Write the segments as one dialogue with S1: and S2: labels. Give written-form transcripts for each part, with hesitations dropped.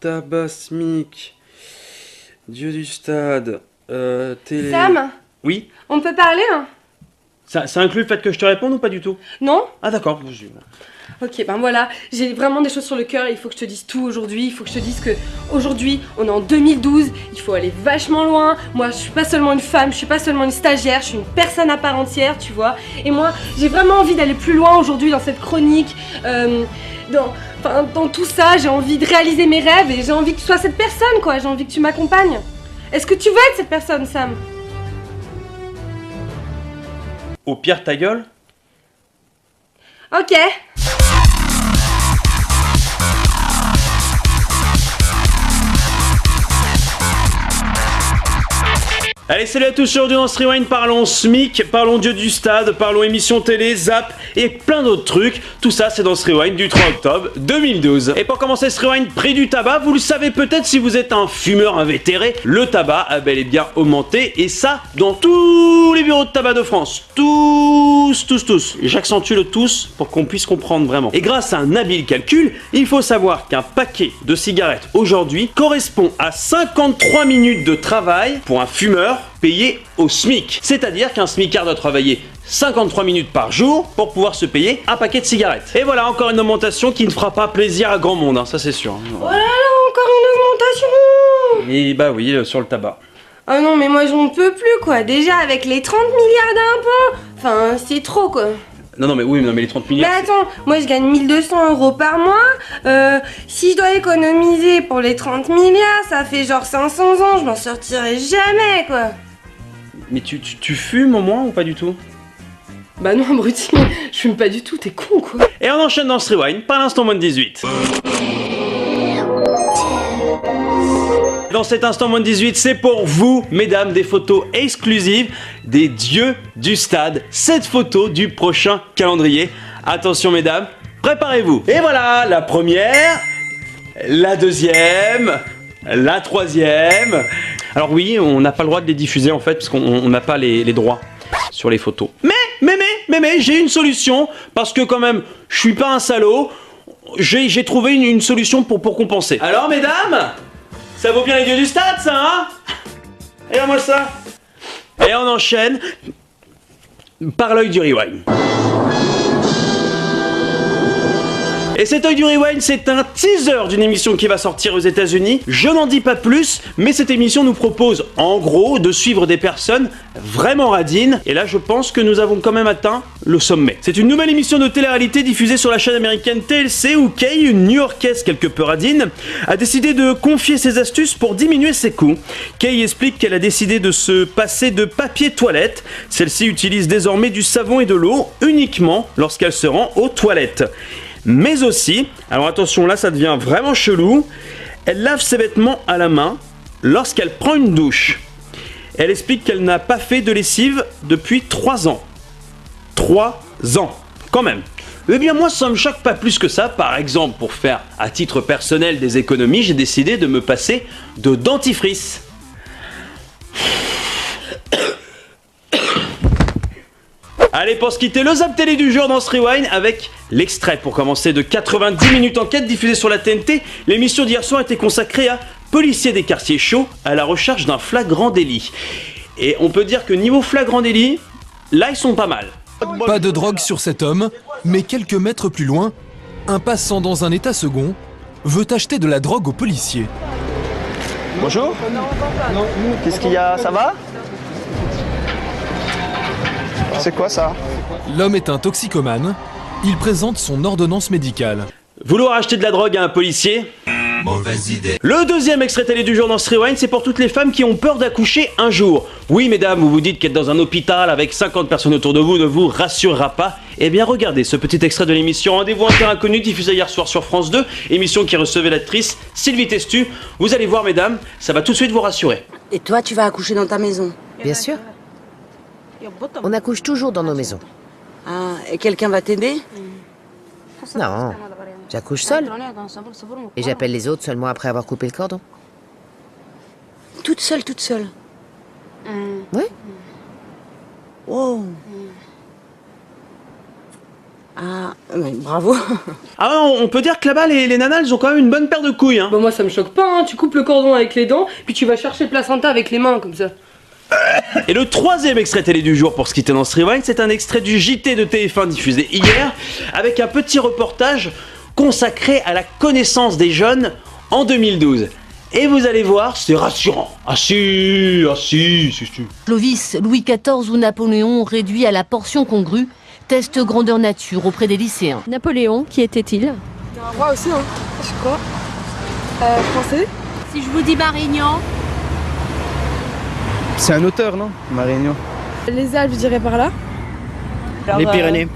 S1: tabac, SMIC, Dieu du stade, télé...
S2: Sam,
S1: Oui?
S2: on peut parler, hein?
S1: Ça inclut le fait que je te réponde ou pas du tout?
S2: Non?
S1: Ah d'accord.
S2: Ok, ben voilà, j'ai vraiment des choses sur le cœur et il faut que je te dise tout aujourd'hui. Il faut que je te dise que aujourd'hui, on est en 2012, il faut aller vachement loin. Moi, je suis pas seulement une femme, je suis pas seulement une stagiaire, je suis une personne à part entière, tu vois. Et moi, j'ai vraiment envie d'aller plus loin aujourd'hui dans cette chronique, dans tout ça. J'ai envie de réaliser mes rêves et j'ai envie que tu sois cette personne, quoi. J'ai envie que tu m'accompagnes. Est-ce que tu veux être cette personne, Sam?
S1: Au pire, ta gueule?
S2: Ok.
S1: Allez, salut à tous, aujourd'hui dans ce Rewind, parlons SMIC, parlons Dieu du stade, parlons émission télé, Zap et plein d'autres trucs. Tout ça, c'est dans ce Rewind du 3 octobre 2012. Et pour commencer ce Rewind, prix du tabac, vous le savez peut-être si vous êtes un fumeur invétéré, le tabac a bel et bien augmenté, et ça, dans tous les bureaux de tabac de France. Tous. Et j'accentue le tous pour qu'on puisse comprendre vraiment. Et grâce à un habile calcul, il faut savoir qu'un paquet de cigarettes aujourd'hui correspond à 53 minutes de travail pour un fumeur payé au SMIC. C'est-à-dire qu'un smicard doit travailler 53 minutes par jour pour pouvoir se payer un paquet de cigarettes. Et voilà, encore une augmentation qui ne fera pas plaisir à grand monde, hein, ça c'est sûr.
S2: Oh là là, encore une augmentation!
S1: Et bah oui, sur le tabac.
S2: Oh non, mais moi j'en peux plus, quoi. Déjà, avec les 30 milliards d'impôts, enfin, c'est trop, quoi.
S1: Non, mais les 30 milliards...
S2: Mais attends, moi je gagne 1200 € par mois. Si je dois économiser pour les 30 milliards, ça fait genre 500 ans, je m'en sortirai jamais, quoi.
S1: Mais tu fumes au moins ou pas du tout?
S2: Bah non, abruti, je fume pas du tout, t'es con, quoi.
S1: Et on enchaîne dans ce Rewind, par l'instant moins de 18. Dans cet instant moins de 18, c'est pour vous, mesdames, des photos exclusives des dieux du stade. 7 photos du prochain calendrier. Attention, mesdames, préparez-vous. Et voilà, la première, la deuxième, la troisième. Alors oui, on n'a pas le droit de les diffuser en fait, parce qu'on n'a pas les droits sur les photos. Mais, j'ai une solution, parce que quand même, je suis pas un salaud. J'ai trouvé une solution pour compenser. Alors, mesdames, ça vaut bien les dieux du stade, ça, hein? Regarde-moi ça. Et on enchaîne par l'œil du Rewind. Et cet œil du Rewind, c'est un teaser d'une émission qui va sortir aux États-Unis. Je n'en dis pas plus, mais cette émission nous propose en gros de suivre des personnes vraiment radines. Et là, je pense que nous avons quand même atteint le sommet. C'est une nouvelle émission de télé-réalité diffusée sur la chaîne américaine TLC où Kay, une New-Yorkaise quelque peu radine, a décidé de confier ses astuces pour diminuer ses coûts. Kay explique qu'elle a décidé de se passer de papier toilette. Celle-ci utilise désormais du savon et de l'eau uniquement lorsqu'elle se rend aux toilettes. Mais aussi, alors attention là ça devient vraiment chelou, elle lave ses vêtements à la main lorsqu'elle prend une douche. Elle explique qu'elle n'a pas fait de lessive depuis 3 ans. 3 ans, quand même. Eh bien moi ça me choque pas plus que ça. Par exemple, pour faire à titre personnel des économies, j'ai décidé de me passer de dentifrice. Allez, pour se quitter, le Zap Télé du jour dans ce Rewind avec l'extrait pour commencer de 90 minutes enquête diffusée sur la TNT. L'émission d'hier soir était consacrée à policiers des quartiers chauds à la recherche d'un flagrant délit. Et on peut dire que niveau flagrant délit, là ils sont pas mal.
S3: Pas de drogue sur cet homme, mais quelques mètres plus loin, un passant dans un état second veut acheter de la drogue aux policiers.
S4: Bonjour. Qu'est-ce qu'il y a? Ça va? C'est quoi ça?
S3: L'homme est un toxicomane. Il présente son ordonnance médicale.
S1: Vouloir acheter de la drogue à un policier? Mauvaise idée. Le deuxième extrait télé du jour dans ce Rewind, c'est pour toutes les femmes qui ont peur d'accoucher un jour. Oui, mesdames, vous vous dites qu'être dans un hôpital avec 50 personnes autour de vous ne vous rassurera pas. Eh bien, regardez ce petit extrait de l'émission Rendez-vous en terre inconnue diffusée hier soir sur France 2, émission qui recevait l'actrice Sylvie Testu. Vous allez voir, mesdames, ça va tout de suite vous rassurer.
S5: Et toi, tu vas accoucher dans ta maison?
S6: Bien sûr. On accouche toujours dans nos maisons.
S5: Ah, et quelqu'un va t'aider?
S6: Non, j'accouche seule. Et j'appelle les autres seulement après avoir coupé le cordon.
S5: Toute seule, toute seule?
S6: Oui.
S5: Wow. Ah, mais bravo.
S1: Ah ouais, on peut dire que là-bas, les nanas, elles ont quand même une bonne paire de couilles, hein.
S2: Bah moi ça me choque pas, hein. Tu coupes le cordon avec les dents, puis tu vas chercher le placenta avec les mains comme ça.
S1: Et le troisième extrait télé du jour pour ce qui était dans ce rewind, c'est un extrait du JT de TF1 diffusé hier, avec un petit reportage consacré à la connaissance des jeunes en 2012. Et vous allez voir, c'est rassurant. Ah si.
S7: Clovis, Louis XIV ou Napoléon réduit à la portion congrue, test grandeur nature auprès des lycéens.
S8: Napoléon, qui était-il?
S2: Un roi aussi, hein. Je crois. Français.
S7: Si je vous dis Marignan,
S4: C'est un auteur, non? Marignan.
S2: Les Alpes, je dirais par là.
S4: Les Pyrénées.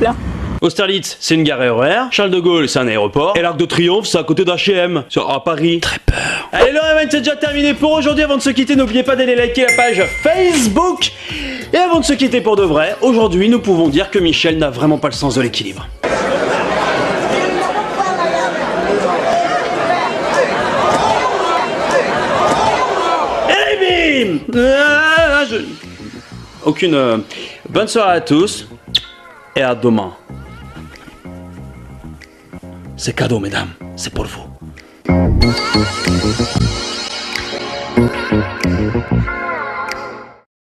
S2: Là.
S1: Austerlitz, c'est une gare RER. Charles de Gaulle, c'est un aéroport. Et l'Arc de Triomphe, c'est à côté d'H&M, à Paris. Très peur. Allez, le rewind, c'est déjà terminé pour aujourd'hui. Avant de se quitter, n'oubliez pas d'aller liker la page Facebook. Et avant de se quitter pour de vrai, aujourd'hui, nous pouvons dire que Michel n'a vraiment pas le sens de l'équilibre. Et bim! Aucune... Bonne soirée à tous. Et à demain. C'est cadeau, mesdames. C'est pour vous.